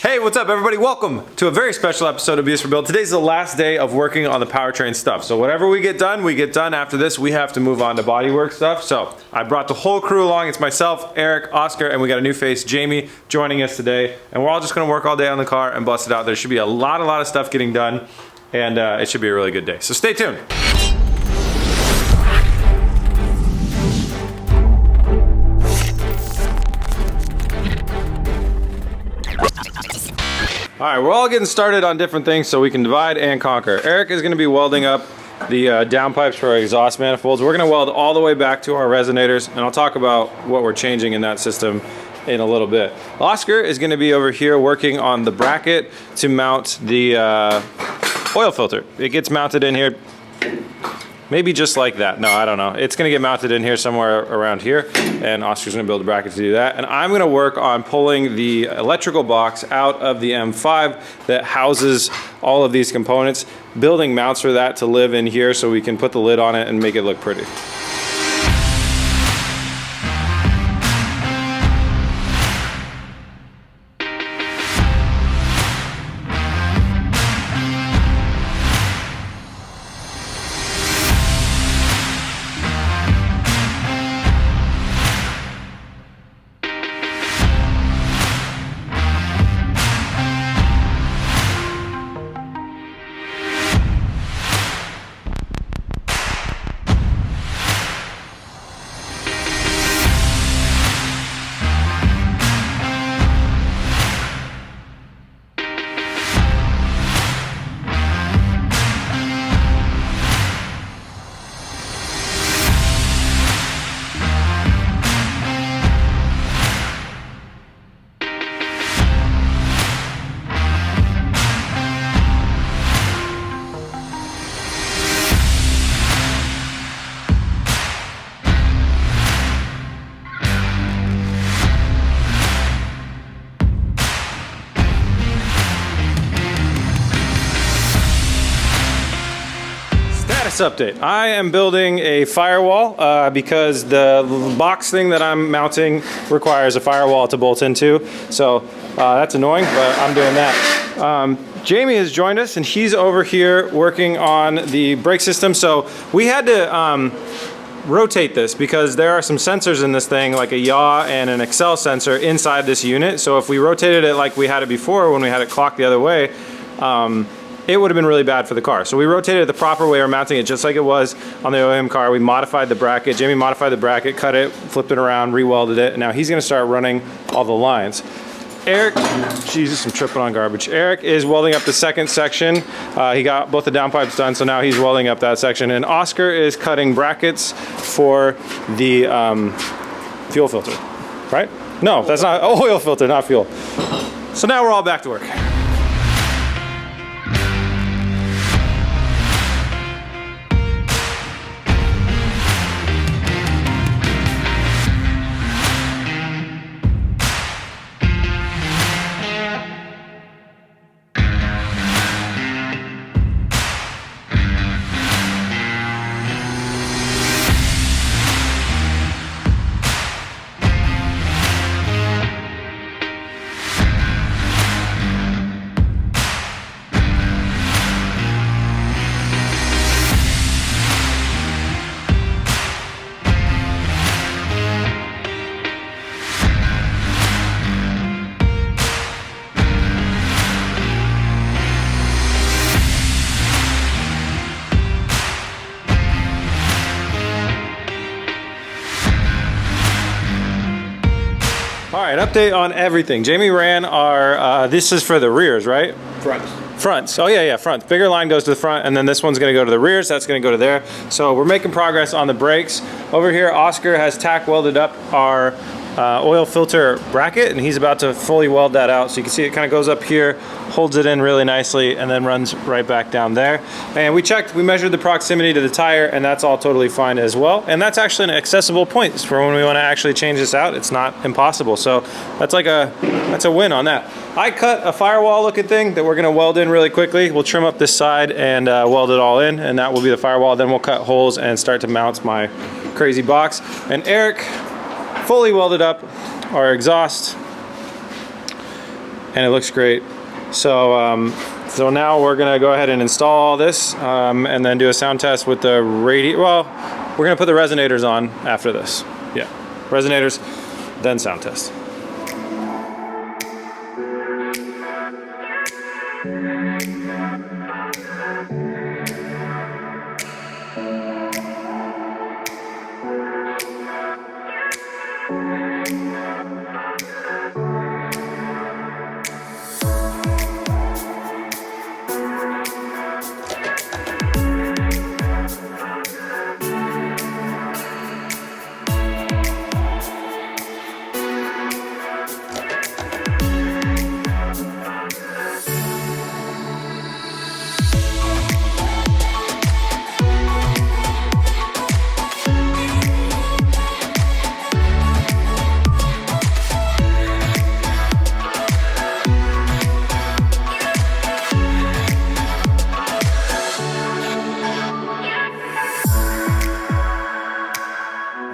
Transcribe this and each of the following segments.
Hey, what's up everybody? Welcome to a very special episode of bisforbuild. Today's the last day of working on the powertrain stuff. So whatever we get done, we get done. After this, we have to move on to bodywork stuff. So I brought the whole crew along. It's myself, Eric, Oscar, and we got a new face, Jamie, joining us today. And we're all just gonna work all day on the car and bust it out. There should be a lot of stuff getting done, and it should be a really good day. So stay tuned. All right, we're all getting started on different things so we can divide and conquer. Eric is gonna be welding up the downpipes for our exhaust manifolds. We're gonna weld all the way back to our resonators, and I'll talk about what we're changing in that system in a little bit. Oscar is gonna be over here working on the bracket to mount the oil filter. It gets mounted in here, maybe just like that. No, I don't know. It's gonna get mounted in here somewhere around here, and Oscar's gonna build a bracket to do that. And I'm gonna work on pulling the electrical box out of the M5 that houses all of these components, building mounts for that to live in here so we can put the lid on it and make it look pretty. Update. I am building a firewall because the box thing that I'm mounting requires a firewall to bolt into. So that's annoying, but I'm doing that. Jamie has joined us and he's over here working on the brake system. So we had to rotate this because there are some sensors in this thing, like a yaw and an Excel sensor inside this unit. So if we rotated it like we had it before when we had it clocked the other way, it would have been really bad for the car. So we rotated it the proper way. We're mounting it just like it was on the OEM car. We modified the bracket. Jamie modified the bracket, cut it, flipped it around, re-welded it, and now he's gonna start running all the lines. Eric, Jesus, I'm tripping on garbage. Eric is welding up the second section. He got both the downpipes done, so now he's welding up that section. And Oscar is cutting brackets for the fuel filter, right? No, that's not, oil filter, not fuel. So now we're all back to work. All right, update on everything. Jamie ran our, this is for the rears, right? Fronts. Oh yeah, fronts. Bigger line goes to the front, and then this one's gonna go to the rears, that's gonna go to there. So we're making progress on the brakes. Over here, Oscar has tack welded up our oil filter bracket, and he's about to fully weld that out. So you can see it kind of goes up here, holds it in really nicely, and then runs right back down there. And we measured the proximity to the tire, and that's all totally fine as well. And that's actually an accessible point for when we want to actually change this out. It's not impossible. So that's a win on that. I cut a firewall looking thing that we're gonna weld in really quickly. We'll trim up this side and weld it all in, and that will be the firewall. Then we'll cut holes and start to mount my crazy box. And Eric fully welded up our exhaust and it looks great. So so now we're gonna go ahead and install all this and then do a sound test with the radio. Well, we're gonna put the resonators on after this. Yeah, resonators, then sound test.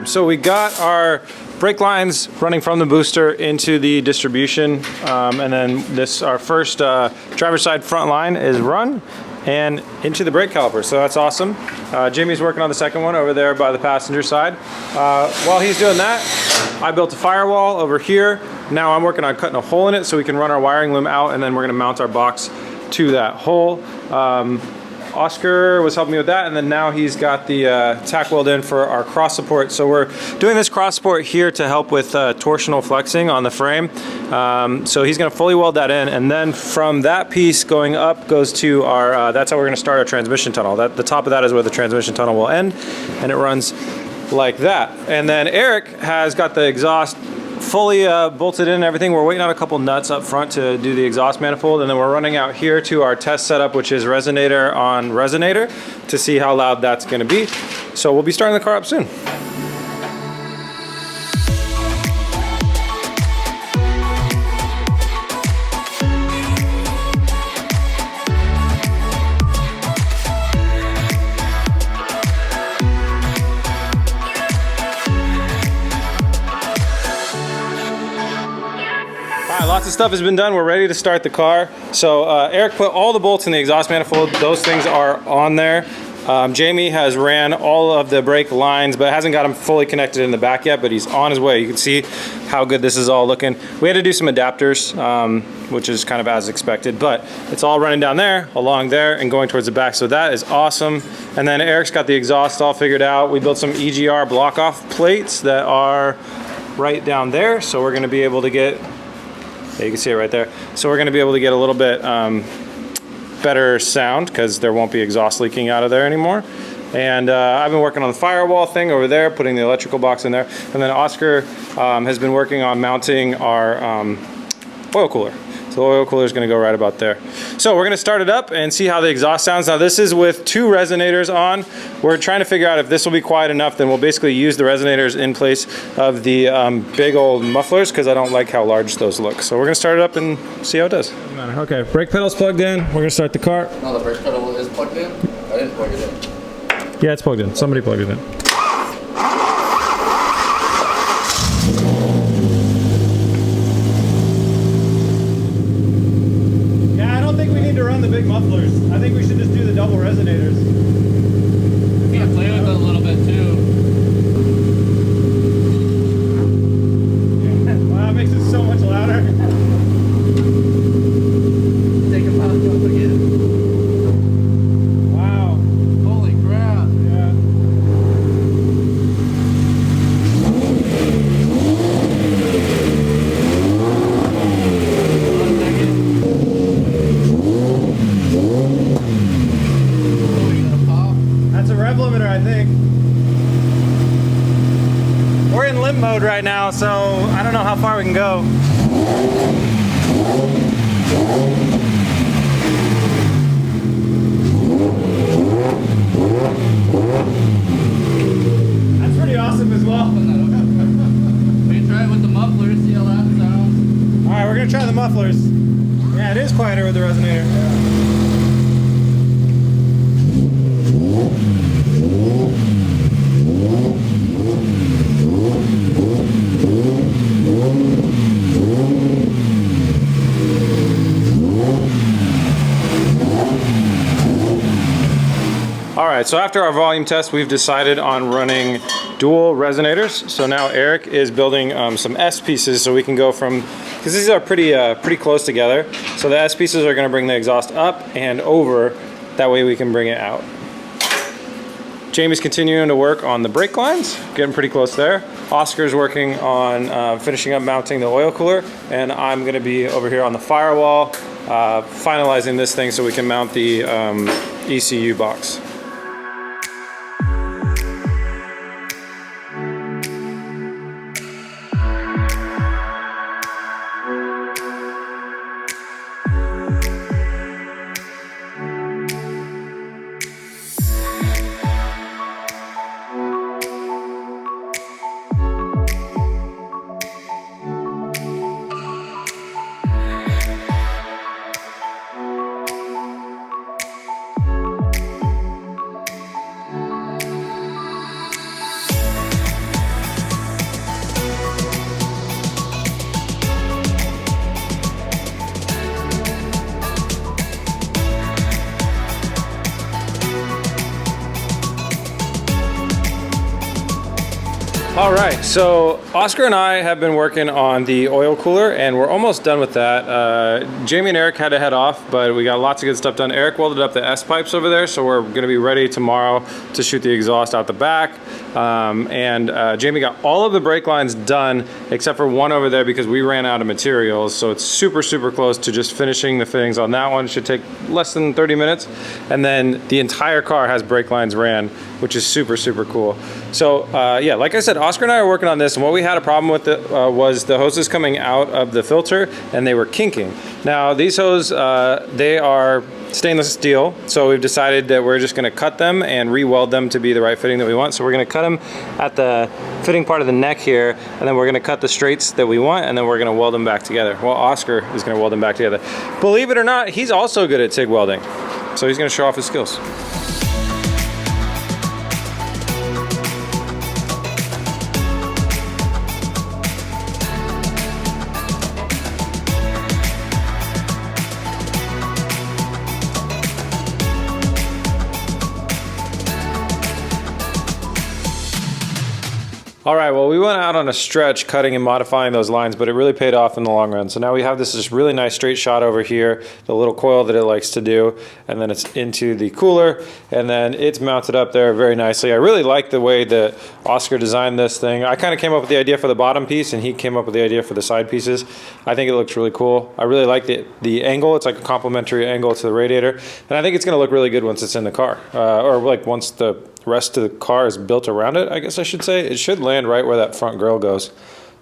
So we got our brake lines running from the booster into the distribution, and then this, our first driver's side front line is run and into the brake caliper, so that's awesome. Jimmy's working on the second one over there by the passenger side. While he's doing that, I built a firewall over here. Now I'm working on cutting a hole in it so we can run our wiring loom out, and then we're gonna mount our box to that hole. Oscar was helping me with that, and then now he's got the tack weld in for our cross support. So we're doing this cross support here to help with torsional flexing on the frame. So he's gonna fully weld that in, and then from that piece going up goes to our, that's how we're gonna start our transmission tunnel. The top of that is where the transmission tunnel will end, and it runs like that. And then Eric has got the exhaust fully bolted in and everything. We're waiting on a couple nuts up front to do the exhaust manifold, and then we're running out here to our test setup, which is resonator on resonator, to see how loud that's going to be. So we'll be starting the car up soon. Lots of stuff has been done. We're ready to start the car. So Eric put all the bolts in the exhaust manifold. Those things are on there. Jamie has ran all of the brake lines, but hasn't got them fully connected in the back yet, but he's on his way. You can see how good this is all looking. We had to do some adapters, which is kind of as expected, but it's all running down there, along there, and going towards the back. So that is awesome. And then Eric's got the exhaust all figured out. We built some EGR block-off plates that are right down there. So we're gonna be able to get, yeah, you can see it right there. So we're going to be able to get a little bit better sound because there won't be exhaust leaking out of there anymore. And I've been working on the firewall thing over there, putting the electrical box in there. And then Oscar has been working on mounting our oil cooler. So the oil cooler is going to go right about there. So we're going to start it up and see how the exhaust sounds. Now this is with 2 resonators on. We're trying to figure out if this will be quiet enough. Then we'll basically use the resonators in place of the big old mufflers because I don't like how large those look. So we're going to start it up and see how it does. Okay, brake pedal's plugged in. We're going to start the car. No, the brake pedal is plugged in? I didn't plug it in. Yeah, it's plugged in. Somebody plugged it in. The big mufflers. I think we should just do the double resonators. Yeah, play with it a little bit too. Yeah. Wow, that makes it so much louder. Take a pound up again. Wow. Holy crap. Yeah. Limiter, I think. We're in limp mode right now, so I don't know how far we can go. That's pretty awesome as well. We can try it with the mufflers, see how that sounds. Alright, we're gonna try the mufflers. Yeah, it is quieter with the resonator. Yeah. right, so after our volume test, we've decided on running dual resonators. So now Eric is building some S pieces so we can go from, because these are pretty close together. So the S pieces are gonna bring the exhaust up and over. That way we can bring it out. Jamie's continuing to work on the brake lines, getting pretty close there. Oscar's working on finishing up mounting the oil cooler, and I'm gonna be over here on the firewall, finalizing this thing so we can mount the ECU box. All right, so Oscar and I have been working on the oil cooler and we're almost done with that. Jamie and Eric had to head off, but we got lots of good stuff done. Eric welded up the S pipes over there, so we're gonna be ready tomorrow to shoot the exhaust out the back. Jamie got all of the brake lines done except for one over there because we ran out of materials. So it's super close to just finishing the fittings on that one. Should take less than 30 minutes. And then the entire car has brake lines ran, which is super cool. So yeah, like I said, Oscar and I are working on this, and what we had a problem with was the hoses coming out of the filter and they were kinking. Now these hoses, they are stainless steel, so we've decided that we're just going to cut them and re-weld them to be the right fitting that we want. So we're going to cut them at the fitting part of the neck here, and then we're going to cut the straights that we want, and then we're going to weld them back together. Well, Oscar is going to weld them back together. Believe it or not, he's also good at TIG welding, so he's going to show off his skills. All right, well, we went out on a stretch cutting and modifying those lines, but it really paid off in the long run. So now we have this just really nice straight shot over here, the little coil that it likes to do, and then it's into the cooler, and then it's mounted up there very nicely. I really like the way that Oscar designed this thing. I kind of came up with the idea for the bottom piece, and he came up with the idea for the side pieces. I think it looks really cool. I really like the angle. It's like a complementary angle to the radiator, and I think it's gonna look really good once it's in the car, or like once the rest of the car is built around it, I guess I should say. It should land right where that front grille goes.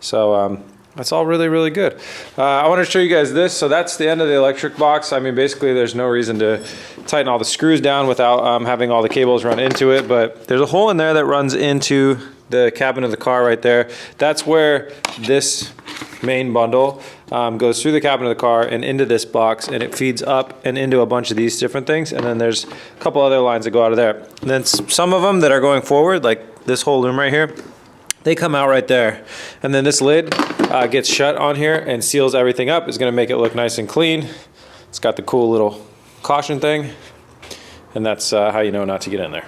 So that's all really good. I want to show you guys this. So that's the end of the electric box. I mean, basically there's no reason to tighten all the screws down without having all the cables run into it, but there's a hole in there that runs into the cabin of the car right there. That's where this main bundle goes through the cabin of the car and into this box, and it feeds up and into a bunch of these different things, and then there's a couple other lines that go out of there. And then some of them that are going forward, like this whole loom right here, they come out right there. And then this lid gets shut on here and seals everything up. It's gonna make it look nice and clean. It's got the cool little caution thing, and that's how you know not to get in there.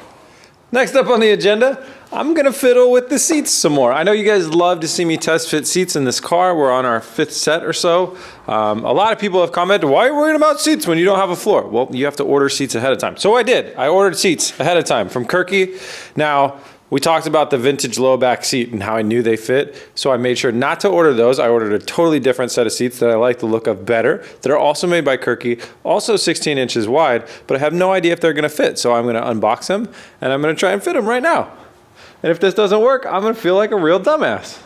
Next up on the agenda, I'm gonna fiddle with the seats some more. I know you guys love to see me test fit seats in this car. We're on our 5th set or so. A lot of people have commented, why are you worried about seats when you don't have a floor? Well, you have to order seats ahead of time. So I did. I ordered seats ahead of time from Kirky. Now, we talked about the vintage low back seat and how I knew they fit. So I made sure not to order those. I ordered a totally different set of seats that I like the look of better, that are also made by Kirky, also 16 inches wide, but I have no idea if they're gonna fit. So I'm gonna unbox them and I'm gonna try and fit them right now. And if this doesn't work, I'm gonna feel like a real dumbass.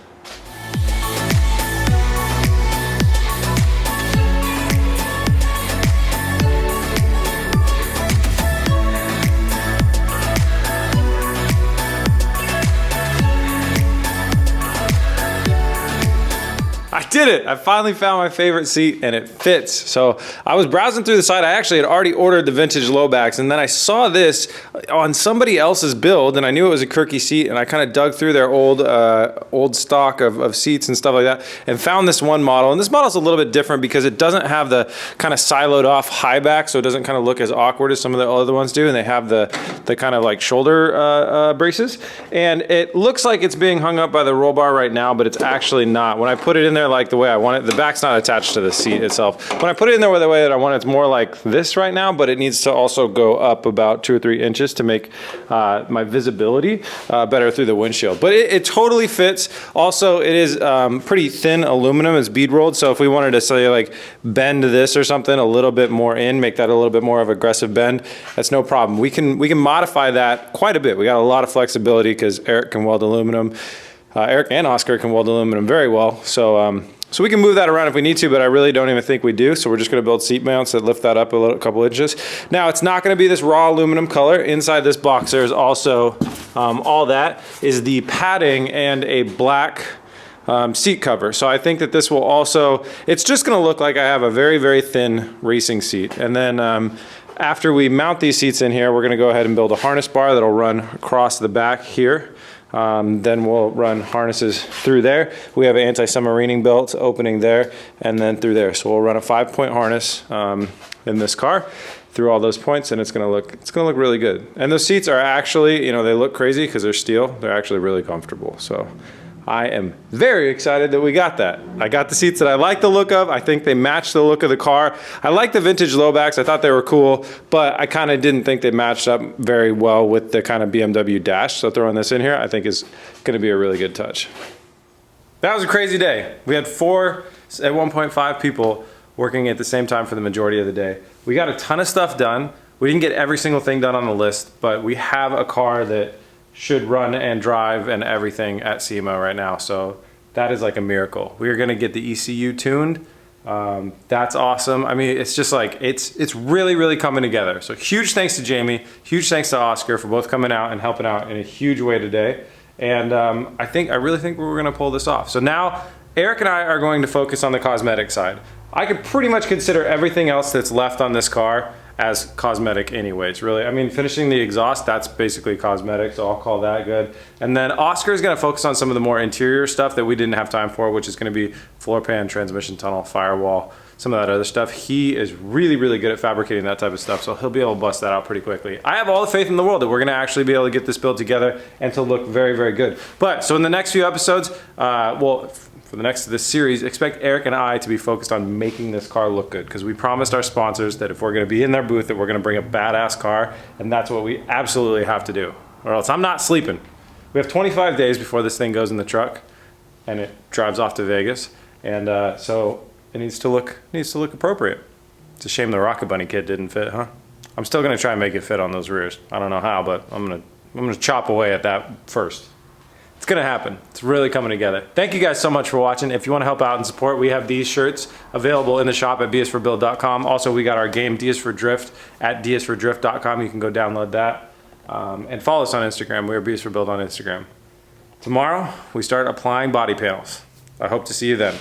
I did it. I finally found my favorite seat and it fits. So I was browsing through the site. I actually had already ordered the vintage low backs, and then I saw this on somebody else's build, and I knew it was a Kirky seat, and I kind of dug through their old stock of seats and stuff like that and found this one model. And this model's a little bit different because it doesn't have the kind of siloed off high back, so it doesn't kind of look as awkward as some of the other ones do, and they have the kind of like shoulder braces. And it looks like it's being hung up by the roll bar right now, but it's actually not. When I put it in there like the way I want it, the back's not attached to the seat itself. When I put it in there the way that I want it, it's more like this right now, but it needs to also go up about 2 or 3 inches to make my visibility better through the windshield. But it totally fits. Also, it is pretty thin aluminum. It's bead rolled, so if we wanted to say like bend this or something a little bit more in, make that a little bit more of aggressive bend, that's no problem. We can modify that quite a bit. We got a lot of flexibility because Eric can weld aluminum. Eric and Oscar can weld aluminum very well, so we can move that around if we need to, but I really don't even think we do. So we're just going to build seat mounts that lift that up a couple inches. Now, it's not going to be this raw aluminum color. Inside this box, there's also all that is the padding and a black seat cover. So I think that this will also, it's just going to look like I have a very, very thin racing seat. And then after we mount these seats in here, we're going to go ahead and build a harness bar that'll run across the back here. Then we'll run harnesses through there. We have an anti-submarining belt opening there and then through there. So we'll run a 5-point harness in this car through all those points, and it's gonna look really good. And those seats are actually, you know, they look crazy because they're steel. They're actually really comfortable. So I am very excited that we got that. I got the seats that I like the look of. I think they match the look of the car. I like the vintage low backs. I thought they were cool, but I kind of didn't think they matched up very well with the kind of BMW dash. So throwing this in here, I think is gonna be a really good touch. That was a crazy day. We had 4 at 1.5 people working at the same time for the majority of the day. We got a ton of stuff done. We didn't get every single thing done on the list, but we have a car that should run and drive and everything at SEMA right now. So that is like a miracle. We are gonna get the ECU tuned. That's awesome. I mean, it's just like, it's really, really coming together. So huge thanks to Jamie, huge thanks to Oscar for both coming out and helping out in a huge way today. And I really think we're gonna pull this off. So now Eric and I are going to focus on the cosmetic side. I could pretty much consider everything else that's left on this car as cosmetic anyways, really. I mean, finishing the exhaust, that's basically cosmetic, so I'll call that good. And then Oscar is gonna focus on some of the more interior stuff that we didn't have time for, which is gonna be floor pan, transmission tunnel, firewall, some of that other stuff. He is really, really good at fabricating that type of stuff, so he'll be able to bust that out pretty quickly. I have all the faith in the world that we're gonna actually be able to get this build together and to look very, very good. But, so in the next few episodes, for the next of this series, expect Eric and I to be focused on making this car look good, because we promised our sponsors that if we're gonna be in their booth, that we're gonna bring a badass car, and that's what we absolutely have to do, or else I'm not sleeping. We have 25 days before this thing goes in the truck, and it drives off to Vegas, and so it needs to look appropriate. It's a shame the Rocket Bunny kit didn't fit, huh? I'm still gonna try and make it fit on those rears. I don't know how, but I'm gonna chop away at that first. It's gonna happen. It's really coming together. Thank you guys so much for watching. If you want to help out and support, we have these shirts available in the shop at bisforbuild.com. Also, we got our game DS for Drift at dsfordrift.com. You can go download that. And follow us on Instagram. We're bisforbuild on Instagram. Tomorrow, we start applying body panels. I hope to see you then.